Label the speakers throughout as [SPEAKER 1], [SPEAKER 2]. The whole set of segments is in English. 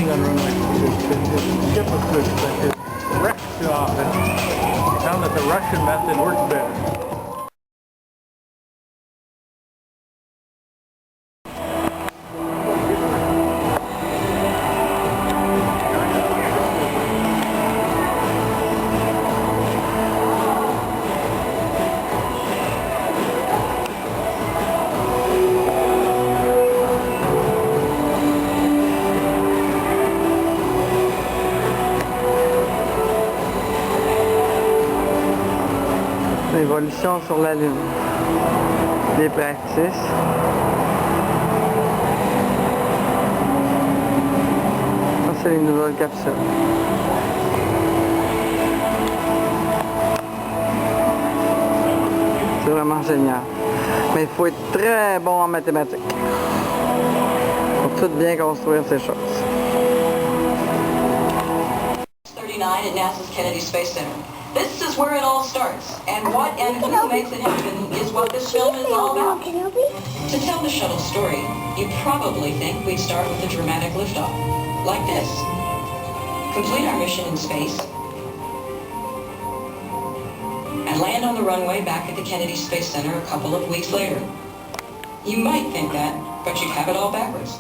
[SPEAKER 1] speed on runway 2. His ship was good, but his wrecks too often. He found that the Russian method worked better.
[SPEAKER 2] L'évolution sur la Lune. Des practices. Ça, c'est les nouvelles capsules. C'est vraiment génial. Mais il faut être très bon en mathématiques pour tout bien construire ces choses.
[SPEAKER 3] 39 at NASA's Kennedy Space Center. This is where it all starts, and what and who makes it happen is what this film is all about. To tell the shuttle story, you probably think we'd start with a dramatic liftoff, like this. Complete our mission in space, and land on the runway back at the Kennedy Space Center a couple of weeks later. You might think that, but you'd have it all backwards.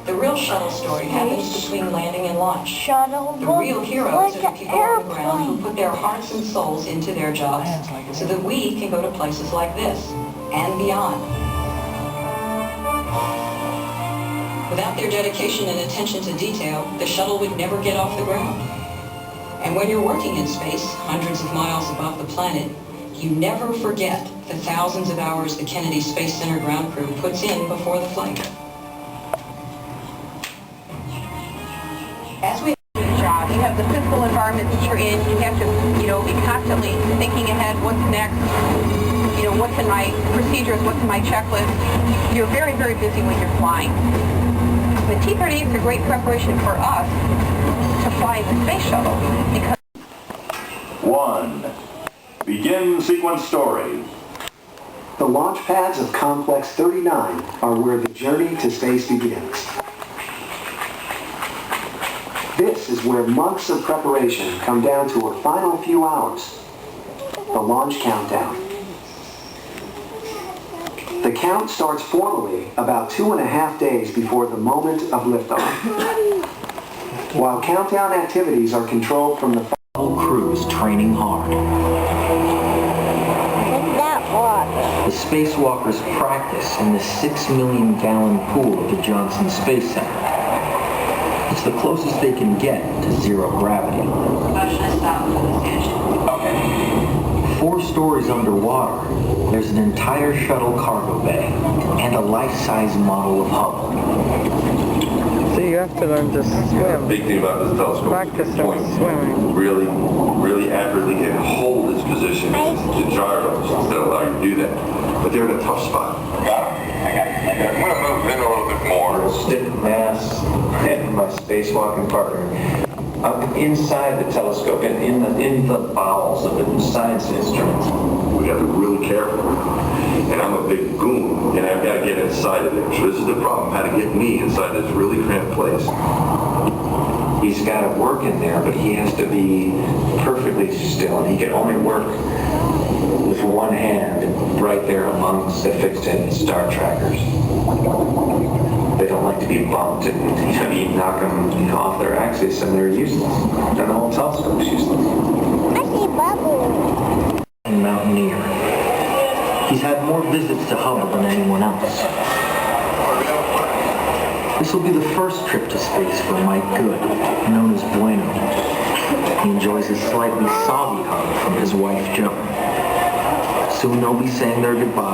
[SPEAKER 3] The real shuttle story happens between landing and launch. The real heroes are the people on the ground who put their hearts and souls into their jobs so that we can go to places like this and beyond. Without their dedication and attention to detail, the shuttle would never get off the ground. And when you're working in space, hundreds of miles above the planet, you never forget the thousands of hours the Kennedy Space Center ground crew puts in before the flight.
[SPEAKER 4] As we do the job, you have the physical environment that you're in. You have to, be constantly thinking ahead, what's next, what's in my procedures, what's in my checklist. You're very, very busy when you're flying. The T-38 is a great preparation for us to fly the space shuttle because...
[SPEAKER 5] 1. Begin sequence story.
[SPEAKER 6] The launch pads of Complex 39 are where the journey to space begins. This is where months of preparation come down to a final few hours. The launch countdown. The count starts formally about 2.5 days before the moment of liftoff. While countdown activities are controlled from the
[SPEAKER 7] whole crew is training hard. The spacewalkers practice in the 6 million gallon pool of the Johnson Space Center. It's the closest they can get to zero gravity. Okay. 4 stories underwater, there's an entire shuttle cargo bay and a life-size model of Hubble.
[SPEAKER 2] So you have to learn to swim.
[SPEAKER 8] The big thing about this telescope
[SPEAKER 2] Practice
[SPEAKER 8] is it points
[SPEAKER 2] swimming.
[SPEAKER 8] really accurately and hold its position to gyros that allow you to do that. But they're in a tough spot.
[SPEAKER 5] I'm going to move in a little bit more.
[SPEAKER 9] Stiff mass and my spacewalking partner. I'm inside the telescope, in the bowels of the science instruments.
[SPEAKER 8] We got to be really careful. And I'm a big goon, and I've got to get inside of it. So this is the problem, how to get me inside this really cramped place.
[SPEAKER 9] He's got to work in there, but he has to be perfectly still, and he can only work with one hand right there amongst the fixed-end star trackers. They don't like to be bumped, and you knock them off their axis, and they're useless. And the whole telescope's useless.
[SPEAKER 10] I see bubbles.
[SPEAKER 7] Mountaineer. He's had more visits to Hubble than anyone else. This will be the first trip to space for Mike Good, known as Bueno. He enjoys his slightly soggy hug from his wife, Joan. Soon they'll be saying their goodbye.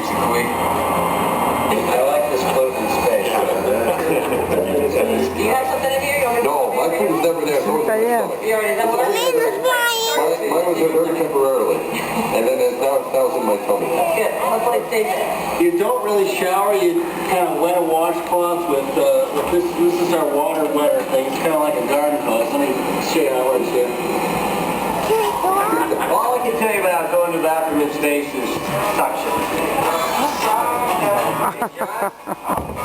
[SPEAKER 9] basically. I like this floating space.
[SPEAKER 3] Do you have something in here?
[SPEAKER 8] No, my food was never there. It was in my stomach.
[SPEAKER 3] You already know what
[SPEAKER 10] Mine was flying.
[SPEAKER 8] Mine was there very temporarily, and then now it's in my tummy.
[SPEAKER 3] Good. Hopefully it stays there.
[SPEAKER 11] You don't really shower, you kind of wet a washcloth with this is our water wetter thing. It's kind of like a garden hose. Let me show you how it works here. All I can tell you about going to the bathroom in space is suction.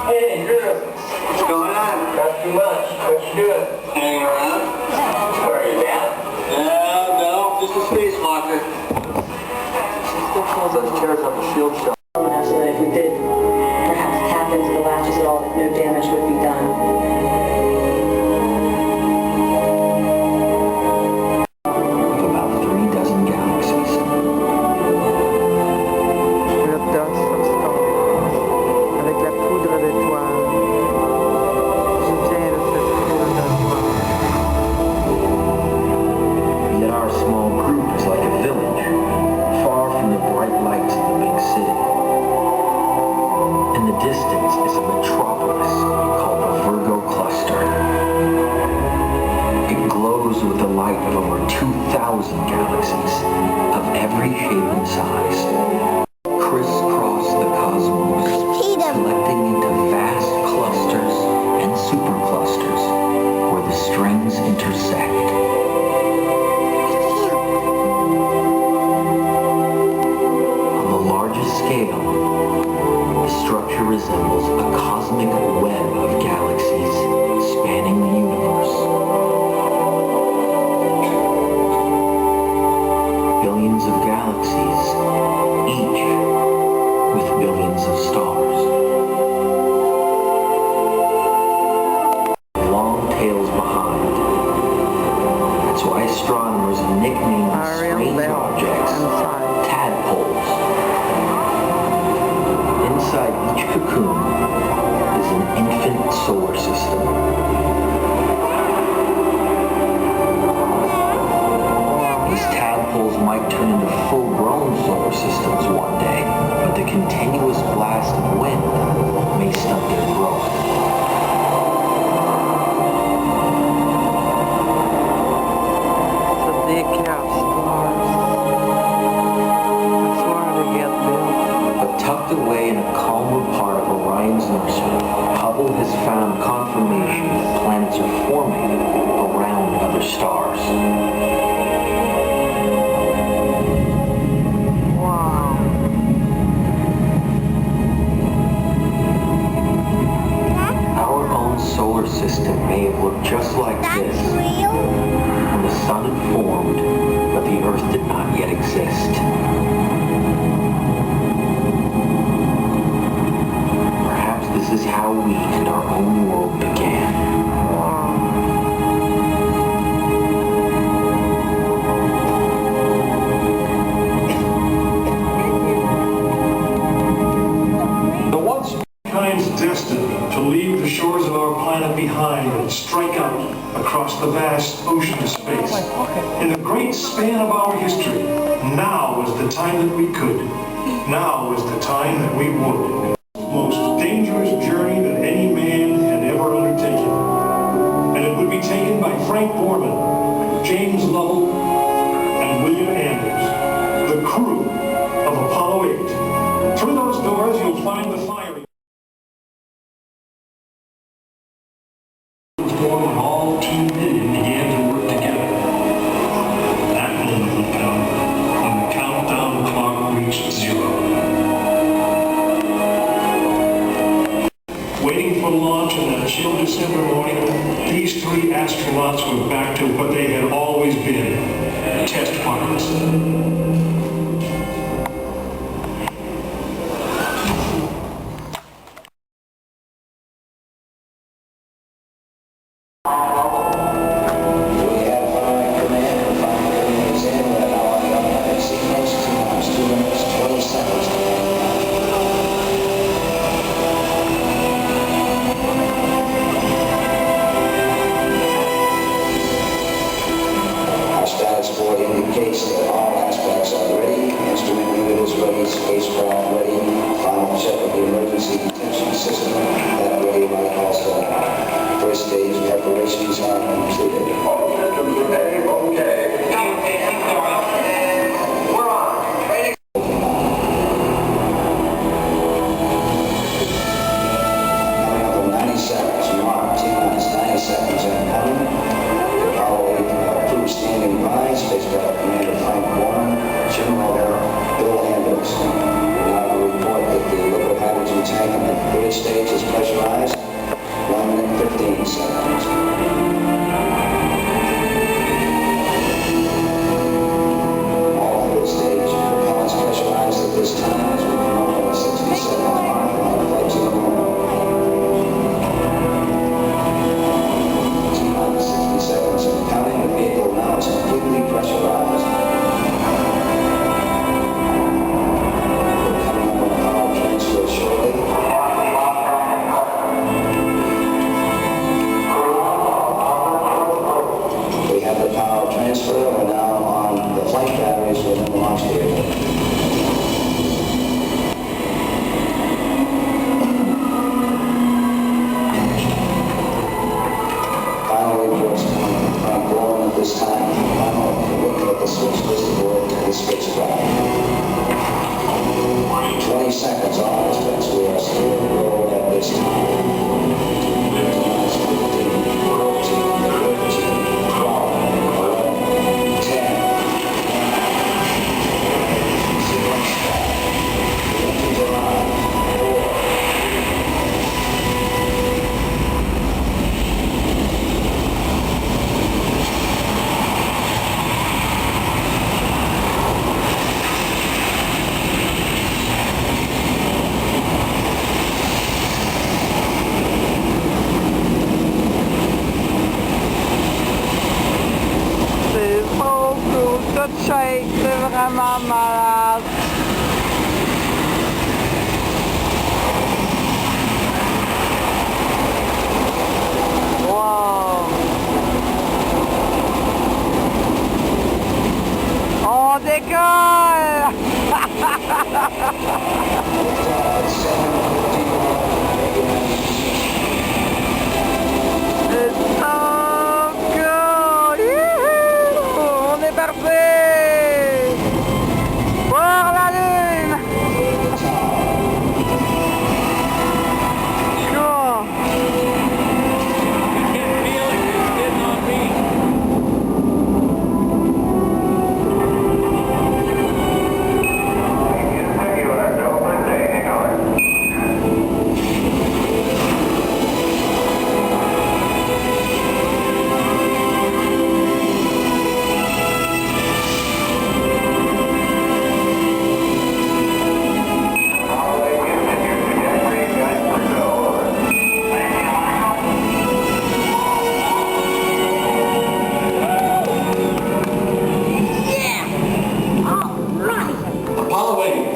[SPEAKER 11] Hey, Drew. What's going on? Not too much. What you doing? Hanging around. Where are you at? No, just a spacewalker. Those chairs on the shield shelf.
[SPEAKER 3] So that if we did perhaps tap into the latches at all, that no damage would be done.
[SPEAKER 7] Of about 3 dozen galaxies.
[SPEAKER 2] Le dust of stars. Avec la poudre d'étoiles. Je viens de cette poudre d'étoiles.
[SPEAKER 7] Yet our small group is like a village, far from the bright lights of the big city. In the distance is a metropolis called the Virgo Cluster. It glows with the light of over 2,000 galaxies of every shape and size, crisscross the cosmos, collecting into vast clusters and superclusters where the strings intersect. On the largest scale, the structure resembles a cosmic web of galaxies spanning the universe. Billions of galaxies, each with billions of stars. Long tails behind. That's why astronomers nickname strange objects tadpoles. Inside each cocoon is an infant solar system. These tadpoles might turn into full-grown solar systems one day, but the continuous blast of wind may stunt their growth.
[SPEAKER 2] It's a big cat of stars. That's where they get built.
[SPEAKER 7] But tucked away in a calmer part of Orion's nursery, Hubble has found confirmation that planets are forming around other stars.
[SPEAKER 2] Wow.
[SPEAKER 7] Our own solar system may have looked just like this
[SPEAKER 10] That's real?
[SPEAKER 7] when the sun had formed, but the Earth did not yet exist. Perhaps this is how we and our own world began.
[SPEAKER 12] The once mankind's destiny to leave the shores of our planet behind and strike out across the vast ocean of space. In the great span of our history, now was the time that we could. Now was the time that we would. Most dangerous journey that any man had ever undertaken. And it would be taken by Frank Borman, James Lovell, and William Anders, the crew of Apollo 8. Through those doors, you'll find the firing. It was born when all 2 million began to work together. That moment would come when the countdown clock reached 0. Waiting for launch on that chill December morning, these 3 astronauts were back to what they had always been, test pilots.
[SPEAKER 11] tank in the fluid stage is pressurized. 1 minute 15 seconds. All fluid stage propellants pressurized at this time as we come up on the 60-second mark and the flight to the moon. 60 seconds and counting. The vehicle now is completely pressurized. We're coming up on the power transfer shortly. We have the power transfer. We're now on the flight batteries within the launch vehicle. This time, I'm looking at the switch list board to the spacecraft. 20 seconds on this fence. We are still forward at this time. 15, 14, 13, 12, 11, 10,
[SPEAKER 2] C'est vraiment malade. Wow. On décolle. It's so cool. Youhou. On est parti.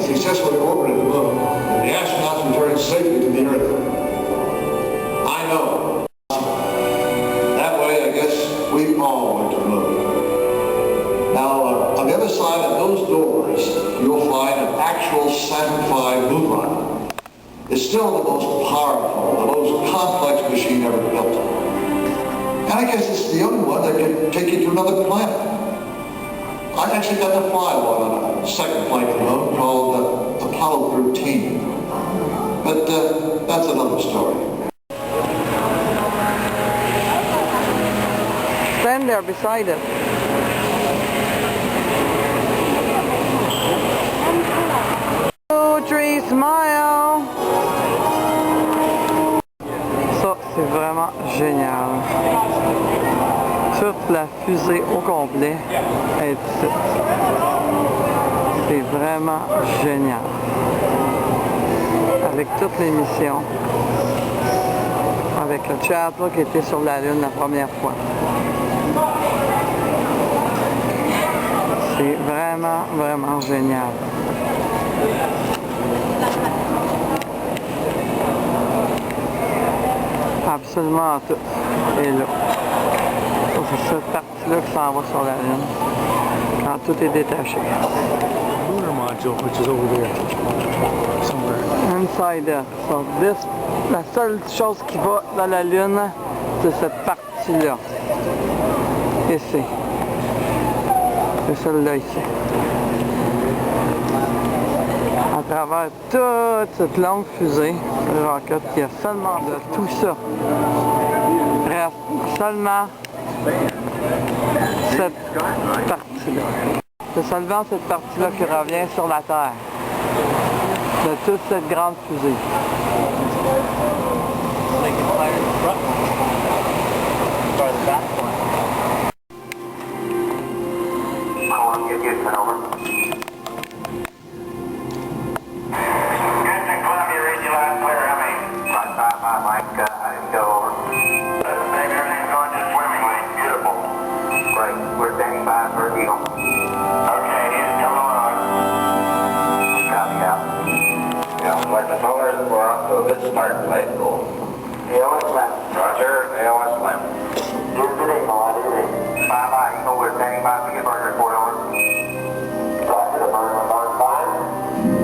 [SPEAKER 12] Successfully orbited the moon, and the astronauts returned safely to the Earth. I know. That way, I guess we all went to the moon. Now, on the other side of those doors, you'll find an actual sanctified moon rocket. It's still the most powerful, the most complex machine ever built. And I guess it's the only one that can take you to another planet. I actually got to fly one on a second flight to the moon called Apollo 13. But that's another story.
[SPEAKER 2] Stand there beside it. Oh, tree, smile! Ça, c'est vraiment génial. Toute la fusée au complet est ici. C'est vraiment génial. Avec toutes les missions. Avec le Chrystal-Ley qui était sur la Lune la première fois. C'est vraiment, vraiment génial. Absolument tout est là. C'est cette partie-là qui s'en va sur la Lune, quand tout est détaché.
[SPEAKER 1] Lunar module, which is over there, somewhere.
[SPEAKER 2] Inside it. So this, la seule chose qui va dans la Lune, c'est cette partie-là. Ici. C'est celle-là ici. À travers toute cette longue fusée, le rocket, il y a seulement de tout ça. Reste seulement cette partie-là. C'est seulement cette partie-là qui revient sur la Terre. De toute cette grande fusée.
[SPEAKER 1] They can fire the front one. Or the back one.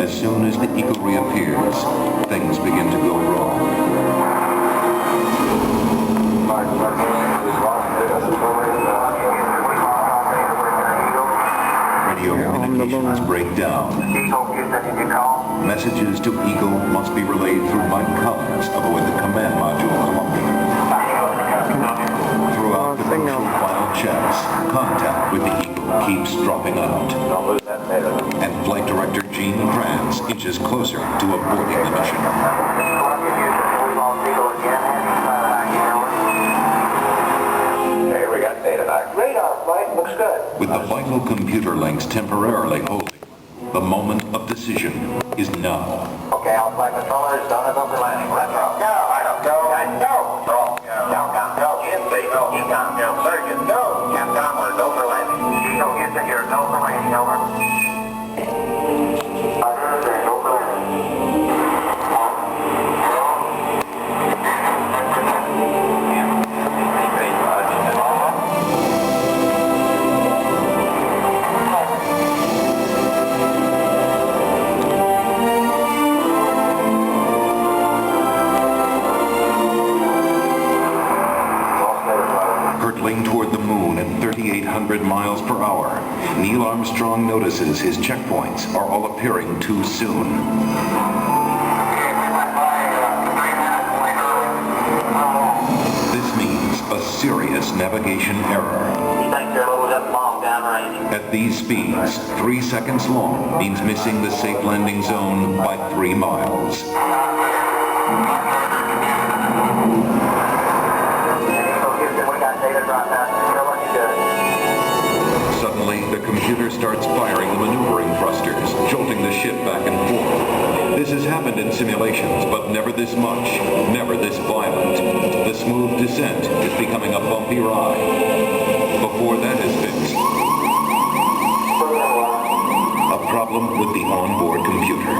[SPEAKER 13] As soon as the Eagle reappears, things begin to go wrong. Radio communications break down. Messages to Eagle must be relayed through Mike Collins aboard the command module Columbia. Throughout the crucial final checks, contact with the Eagle keeps dropping out. And Flight Director Gene Kranz inches closer to aborting the mission.
[SPEAKER 5] Hey, we got data back. Radar flight looks good.
[SPEAKER 13] With the vital computer links temporarily holding, the moment of decision is now.
[SPEAKER 5] Okay, all flight controllers, done as over landing. Let's go. Go, I don't go. Go. Go. Go. Go. Go. Surgeon, go. Capcom, we're over landing. Go, Houston, you're over landing, over.
[SPEAKER 13] Hurtling toward the moon at 3,800 miles per hour, Neil Armstrong notices his checkpoints are all appearing too soon. This means a serious navigation error. At these speeds, 3 seconds long means missing the safe landing zone by 3 miles. Suddenly, the computer starts firing the maneuvering thrusters, jolting the ship back and forth. This has happened in simulations, but never this much, never this violent. The smooth descent is becoming a bumpy ride. Before that is fixed, a problem with the onboard computer.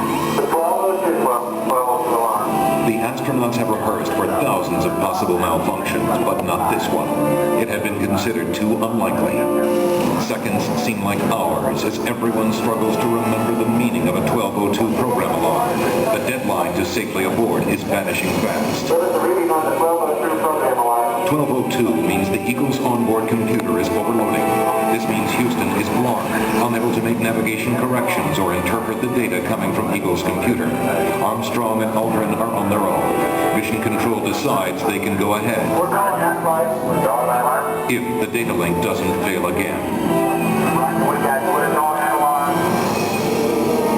[SPEAKER 13] The astronauts have rehearsed for thousands of possible malfunctions, but not this one. It had been considered too unlikely. Seconds seem like hours as everyone struggles to remember the meaning of a 1202 program alarm. The deadline to safely aboard is vanishing fast. 1202 means the Eagle's onboard computer is overloading. This means Houston is blocked, unable to make navigation corrections or interpret the data coming from Eagle's computer. Armstrong and Aldrin are on their own. Mission Control decides they can go ahead if the data link doesn't fail again.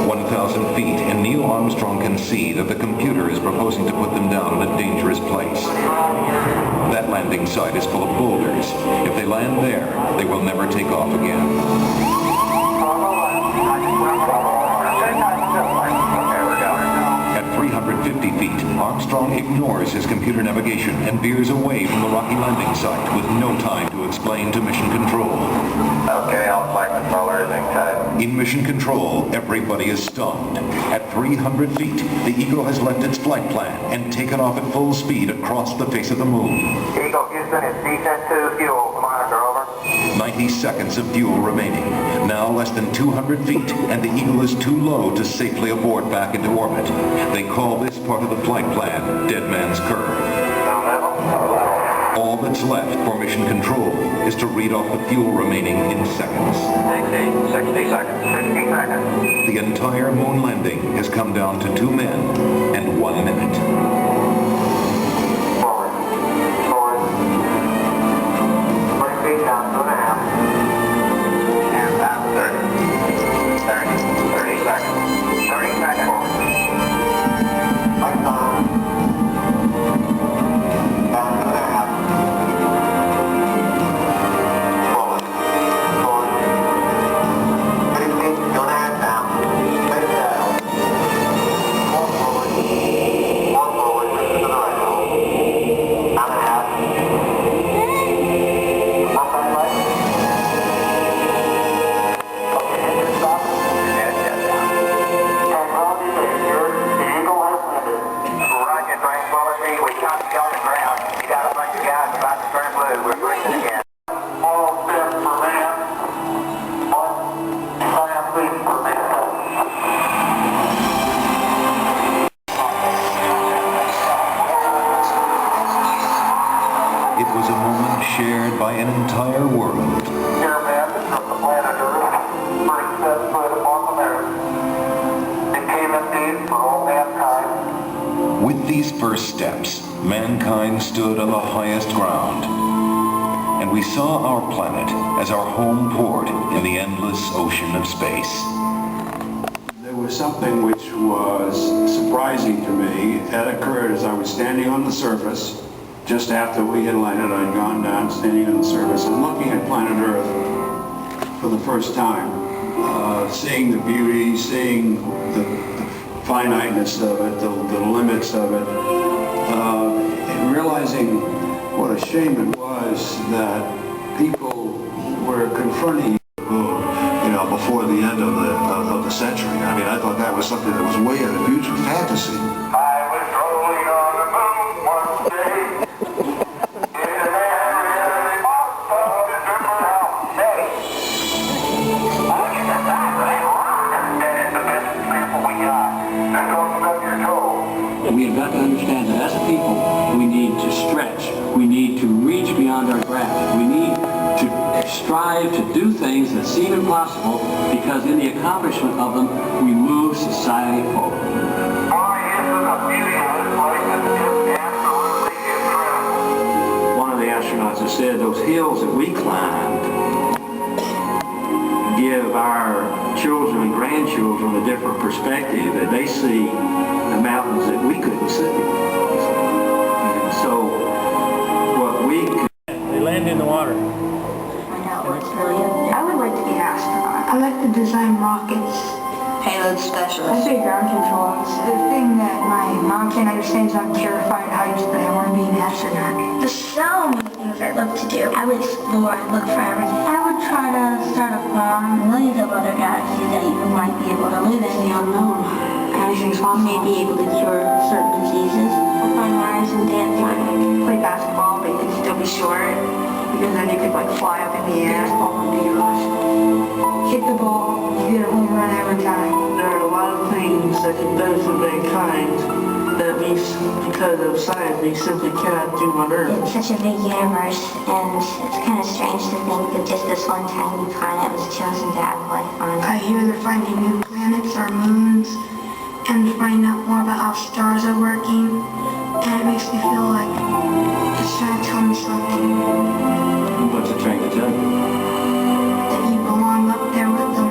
[SPEAKER 13] 1,000 feet, and Neil Armstrong can see that the computer is proposing to put them down in a dangerous place. That landing site is full of boulders. If they land there, they will never take off again. At 350 feet, Armstrong ignores his computer navigation and veers away from the rocky landing site with no time to explain to Mission Control.
[SPEAKER 5] Okay, all flight controllers in cut.
[SPEAKER 13] In Mission Control, everybody is stunned. At 300 feet, the Eagle has left its flight plan and taken off at full speed across the face of the moon.
[SPEAKER 5] Eagle Houston, it's descent to fuel. Monitor, over.
[SPEAKER 13] 90 seconds of fuel remaining. Now less than 200 feet, and the Eagle is too low to safely abort back into orbit. They call this part of the flight plan Dead Man's Curve. All that's left for Mission Control is to read off the fuel remaining in seconds.
[SPEAKER 5] 60 seconds. 60 seconds.
[SPEAKER 13] The entire moon landing has come down to 2 men and 1 minute.
[SPEAKER 5] Forward. 20 feet down, 2.5. And down 30 seconds. 30 seconds. 30 seconds.
[SPEAKER 13] by an entire world.
[SPEAKER 5] Pyramids from the planet Earth first set foot upon the earth. It came indeed for all mankind.
[SPEAKER 13] With these first steps, mankind stood on the highest ground, and we saw our planet as our home port in the endless ocean of space.
[SPEAKER 14] There was something which was surprising to me. That occurred as I was standing on the surface. Just after we had landed, I'd gone down, standing on the surface and looking at planet Earth for the first time. Seeing the beauty, seeing the finiteness of it, the limits of it, and realizing what a shame it was that people were confronting before the end of the century. I mean, I thought that was something that was way in the future, fantasy.
[SPEAKER 5] I was rolling on the moon one day. In an area most of the different house day. Look at the size of that rock. That is the best example we got. Now don't stub your toe.
[SPEAKER 11] We have got to understand that as a people, we need to stretch. We need to reach beyond our grasp. We need to strive to do things that seem impossible, because in the accomplishment of them, we move society forward.
[SPEAKER 5] Boy, isn't the beauty of this place is just absolutely incredible.
[SPEAKER 9] One of the astronauts has said those hills that we climbed give our children and grandchildren a different perspective, that they see the mountains that we couldn't see. And so what we
[SPEAKER 1] They land in the water.
[SPEAKER 10] I would like to be an astronaut. I like to design rockets. Payload specialist. I say ground control. It's the thing that my mom can't understand, so I'm terrified of heights, but I want to be an astronaut. There's so many things I'd love to do. I would explore, I'd look for everything. I would try to start a farm. Millions of other galaxies that you might be able to live in the unknown. Anything's possible. You may be able to cure certain diseases. I'll find Mars and dance on. Play basketball, but you can still be short. Because then you could fly up in the air. Hit the ball, you get a home run every time.
[SPEAKER 11] There are a lot of things that can benefit mankind that we, because of science, we simply cannot do on Earth.
[SPEAKER 10] It's such a big universe, and it's kind of strange to think that just this one tiny planet was chosen to have life on. I hear they're finding new planets or moons, and finding out more about how stars are working, and it makes me feel like it's trying to tell me something.
[SPEAKER 9] What's it trying to tell you?
[SPEAKER 10] That you belong up there with them.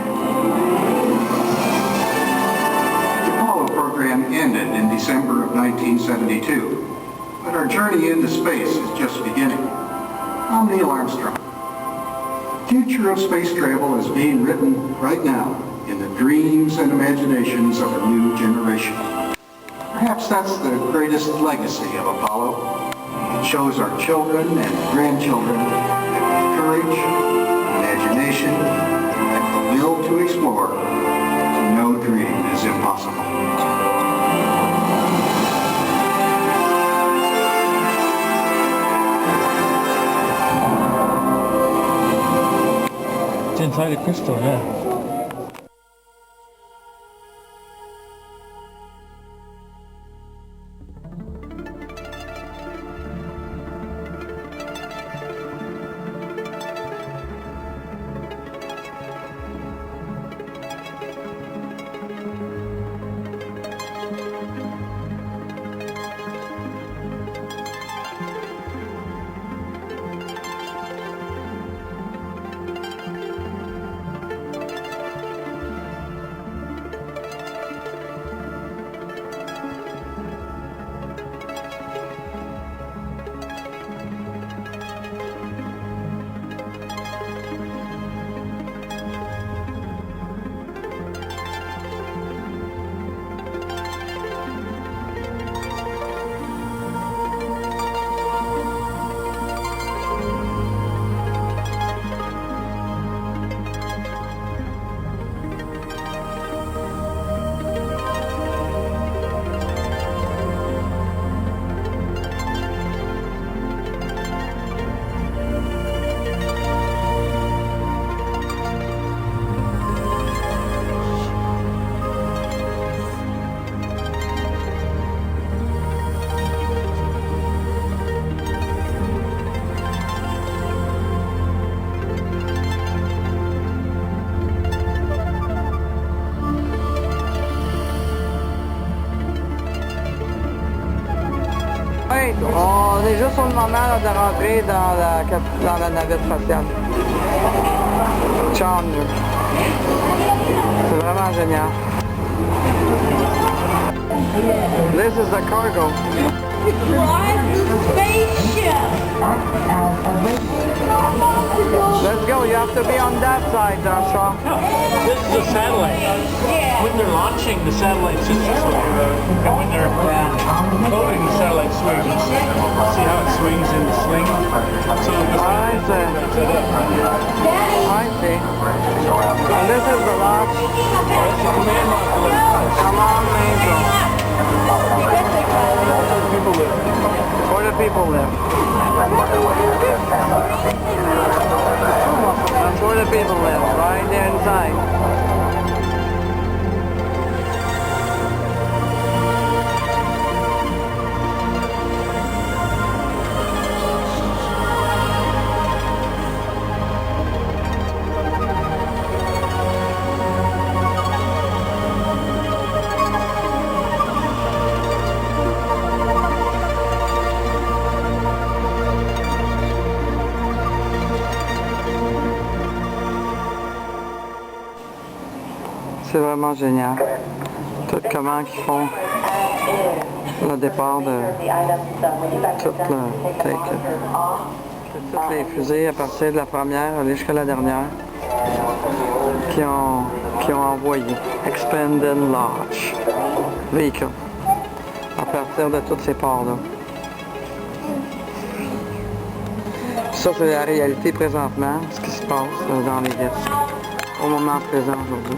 [SPEAKER 15] The Apollo program ended in December of 1972, but our journey into space is just beginning. I'm Neil Armstrong. The future of space travel is being written right now in the dreams and imaginations of a new generation. Perhaps that's the greatest legacy of Apollo. It shows our children and grandchildren that courage, imagination, and the will to explore, no dream is impossible.
[SPEAKER 1] It's inside a crystal, yeah.
[SPEAKER 2] Alright, on est juste au moment là, de rentrer dans la navette spatiale. Chandler. C'est vraiment génial. This is the cargo.
[SPEAKER 16] Drive the spaceship!
[SPEAKER 2] Let's go, you have to be on that side, Joshua.
[SPEAKER 1] This is a satellite. When they're launching the satellite systems, and when they're loading the satellite swings, see how it swings in the sling? So
[SPEAKER 2] I see. And this is the launch.
[SPEAKER 1] That's the command module.
[SPEAKER 2] Come on, Angel.
[SPEAKER 1] People live.
[SPEAKER 2] Where do people live? That's where the people live, right there inside. C'est vraiment génial. Tout comment ils font le départ de toutes les fusées à partir de la première aller jusqu'à la dernière qui ont envoyé Expanded Launch Vehicle à partir de tous ces ports-là. Ça, c'est la réalité présentement, ce qui se passe dans les disques au moment présent aujourd'hui.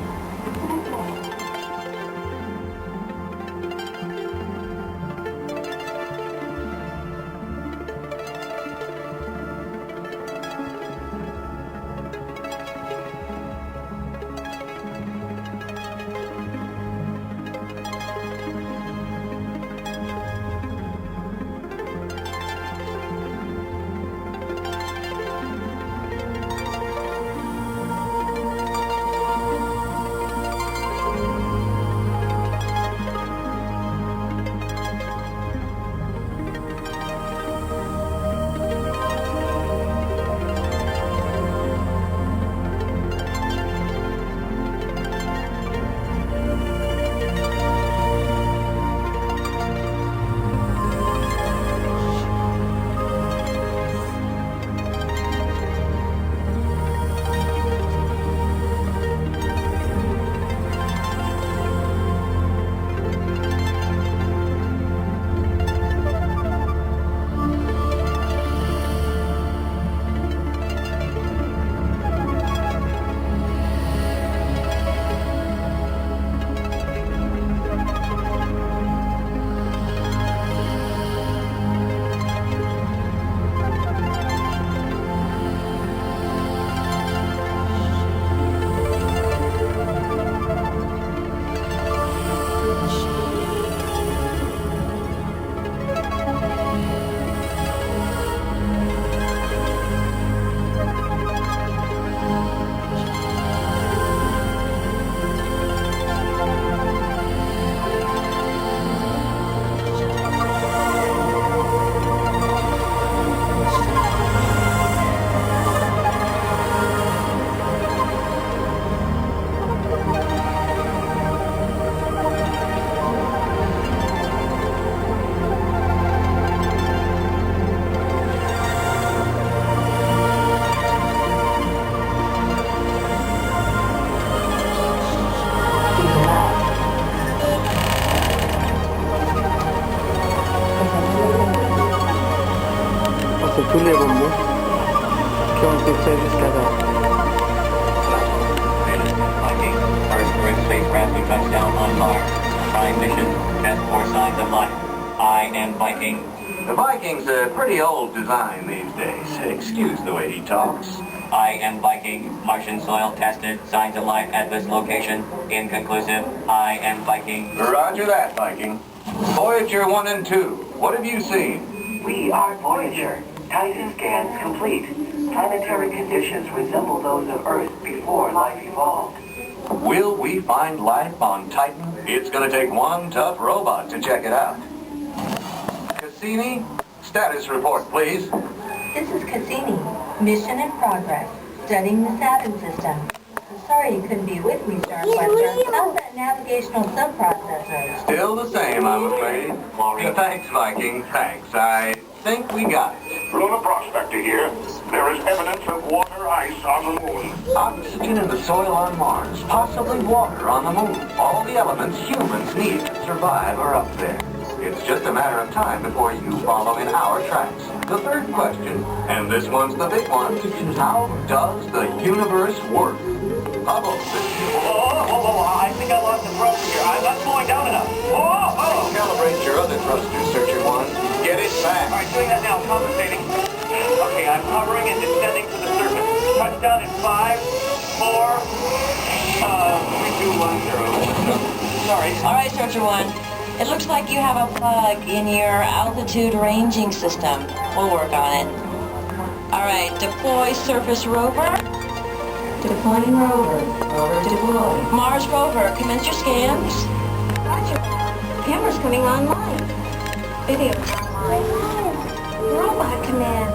[SPEAKER 2] C'est tous les robots qui ont été faits jusqu'à date.
[SPEAKER 17] First Earth spacecraft to touch down on Mars. Prime mission, test for signs of life. I am Viking.
[SPEAKER 9] The Viking's a pretty old design these days. Excuse the way he talks.
[SPEAKER 17] I am Viking. Martian soil tested. Signs of life at this location. Inconclusive. I am Viking.
[SPEAKER 9] Roger that, Viking. Voyager 1 and 2, what have you seen?
[SPEAKER 18] We are Voyager. Titan scans complete. Planetary conditions resemble those of Earth before life evolved.
[SPEAKER 9] Will we find life on Titan? It's gonna take one tough robot to check it out. Cassini. Status report, please.
[SPEAKER 19] This is Cassini. Mission in progress. Studying the Saturn system. I'm sorry you couldn't be with me, Starquester. How's that navigational subprocessor?
[SPEAKER 9] Still the same, I'm afraid. Thanks, Viking. Thanks. I think we got it.
[SPEAKER 5] Lunar Prospector here. There is evidence of water ice on the moon.
[SPEAKER 9] Oxygen in the soil on Mars. Possibly water on the moon. All the elements humans need to survive are up there. It's just a matter of time before you follow in our tracks. The third question, and this one's the big one, how does the universe work? Hubble.
[SPEAKER 5] I think I lost the thruster here. I'm not slowing down enough.
[SPEAKER 9] Calibrate your other thruster, Searcher 1. Get it back.
[SPEAKER 5] All right, doing that now. Compensating. Okay, I'm hovering and descending to the surface. Touchdown in 5, 4, 3, 2, 1, 0.
[SPEAKER 3] Sorry. All right, Searcher 1. It looks like you have a bug in your altitude ranging system. We'll work on it. All right, deploy surface rover.
[SPEAKER 19] Deploying rover. Rover deployed.
[SPEAKER 3] Mars rover, commence your scans.
[SPEAKER 19] Roger. Camera's coming online. Video's online. Robot command.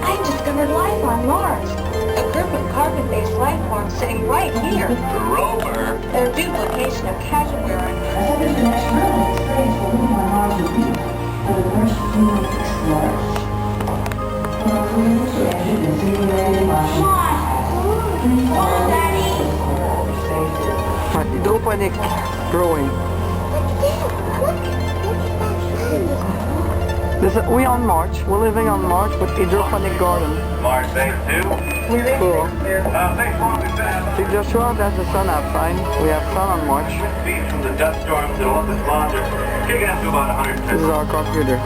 [SPEAKER 19] I discovered life on Mars. A group of carbon-based life forms sitting right here.
[SPEAKER 9] The rover?
[SPEAKER 19] Their duplication of Cashmere.
[SPEAKER 10] This is the next room. Experience will live on Mars with you for the first human explorers. Welcome to enter the simulated Martian.
[SPEAKER 16] Come on, Daddy.
[SPEAKER 2] Hydroponic growing. We on Mars. We're living on Mars with hydroponic garden.
[SPEAKER 5] Mars Phase 2.
[SPEAKER 2] Cool.
[SPEAKER 5] Thanks for all we've been.
[SPEAKER 2] See, Joshua, that's the sun outside. We have sun on Mars.
[SPEAKER 5] Speeds from the dust storms to all this launcher. Kicking up to about 150.
[SPEAKER 2] This is our computer.